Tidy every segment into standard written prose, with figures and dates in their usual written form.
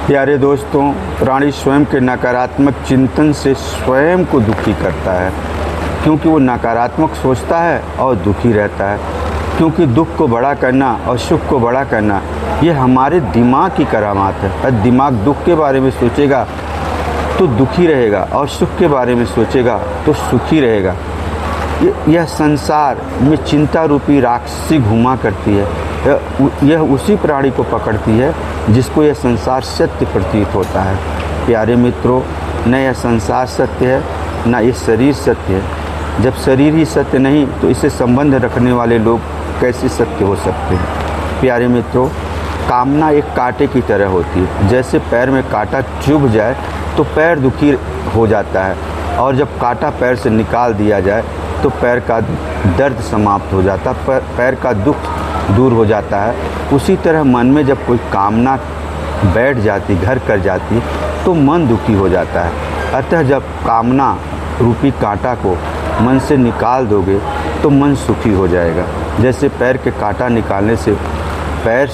प्यारे दोस्तों, प्राणी स्वयं के नकारात्मक चिंतन से स्वयं को दुखी करता है, क्योंकि वो नकारात्मक सोचता है और दुखी रहता है। क्योंकि दुख को बड़ा करना और सुख को बड़ा करना ये हमारे दिमाग की करामात है। और दिमाग दुख के बारे में सोचेगा तो दुखी रहेगा और सुख के बारे में सोचेगा तो सुखी रहेगा। यह संसार में चिंता रूपी राक्षसी घुमा करती है। यह उसी प्राणी को पकड़ती है जिसको यह संसार सत्य प्रतीत होता है। प्यारे मित्रों, न यह संसार सत्य है न ये शरीर सत्य है। जब शरीर ही सत्य नहीं तो इससे संबंध रखने वाले लोग कैसे सत्य हो सकते हैं। प्यारे मित्रों, कामना एक कांटे की तरह होती है। जैसे पैर में कांटा चुभ जाए तो पैर दुखी हो जाता है, और जब कांटा पैर से निकाल दिया जाए तो पैर का दर्द समाप्त हो जाता है, पैर का दुख दूर हो जाता है। उसी तरह मन में जब कोई कामना बैठ जाती, घर कर जाती, तो मन दुखी हो जाता है। अतः जब कामना रूपी कांटा को मन से निकाल दोगे तो मन सुखी हो जाएगा। जैसे पैर के कांटा निकालने से पैर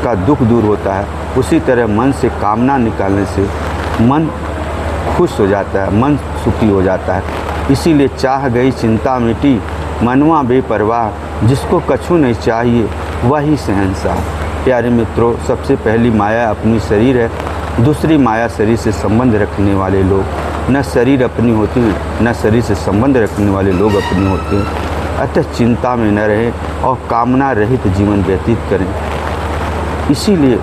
का दुख दूर होता है, उसी तरह मन से कामना निकालने से मन खुश हो जाता है, मन सुखी हो जाता है। इसीलिए चाह गई चिंता मिटी, मनवा बेपरवाह, जिसको कछु नहीं चाहिए वही शहंशाह। प्यारे मित्रों, सबसे पहली माया अपनी शरीर है, दूसरी माया शरीर से संबंध रखने वाले लोग। न शरीर अपनी होती न शरीर से संबंध रखने वाले लोग अपने होते हैं। अतः चिंता में न रहें और कामना रहित जीवन व्यतीत करें। इसीलिए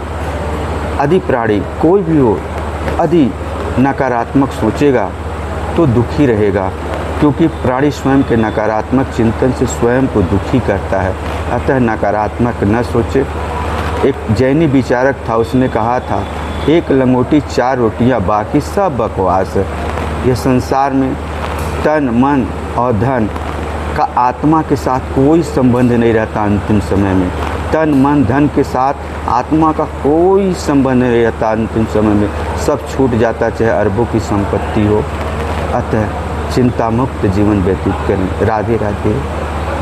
यदि प्राणी कोई भी हो यदि नकारात्मक सोचेगा तो दुखी रहेगा, क्योंकि प्राणी स्वयं के नकारात्मक चिंतन से स्वयं को दुखी करता है। अतः नकारात्मक न सोचे। एक जैनी विचारक था, उसने कहा था, एक लंगोटी 4 रोटियां, बाकी सब बकवास है। यह संसार में तन मन और धन का आत्मा के साथ कोई संबंध नहीं रहता। अंतिम समय में तन मन धन के साथ आत्मा का कोई संबंध नहीं रहता। अंतिम समय में सब छूट जाता, चाहे अरबों की संपत्ति हो। अतः चिंता मुक्त जीवन व्यतीत करें। राधे राधे।